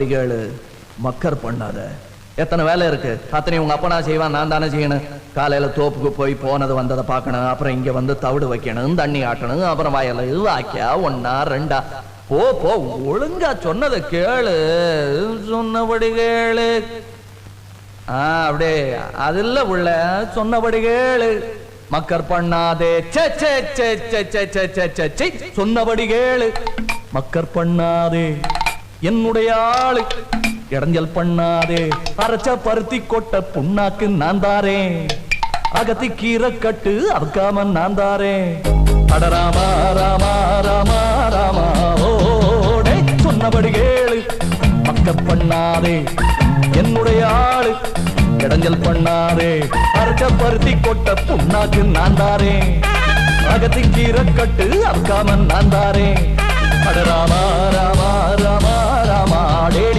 கேளு, மக்கர் பண்ணாத. எத்தனை வேலை இருக்கு, அத்தனை உங்க அப்பனா செய்வான், நான் தானே செய்யணும். காலையில தோப்புக்கு போய் போனது வந்ததை பார்க்கணும், அப்புறம் இங்க வந்து தவிடு வைக்கணும், தண்ணி ஆட்டணும், அப்புறம் வயல வாக்கியா ஒன்னா ரெண்டா. போ போ, ஒழுங்கா சொன்னதை கேளு, சொன்னபடி கேளு. அப்படியே அதில்ல உள்ள சொன்னபடி கேளு. மக்கர் பண்ணாதே, சொன்னபடி கேளு. மக்கர் பண்ணாதே, என்னுடைய ஆளு. இடைஞ்சல் பண்ணாதே, அரைச்ச பருத்தி கொட்ட புண்ணாக்கு நான் தாரேன். அகத்தி கீரை கட்டு அதுக்காம நான் தாரேன். அட ராமா ராமா ராமா ராமா ஓடே, சொன்னபடி கேளு. மக்கர் பண்ணாதே, என்னுடைய ஆளு. இடைஞ்சல் பண்ணாதே, அரைச்ச பருத்தி கொட்ட புண்ணாக்கு நான் தாரேன். அகத்தி கீரை கட்டு அதுக்காம நான் தாரேன். அட ராமா ராமா ராமா ராமா டே.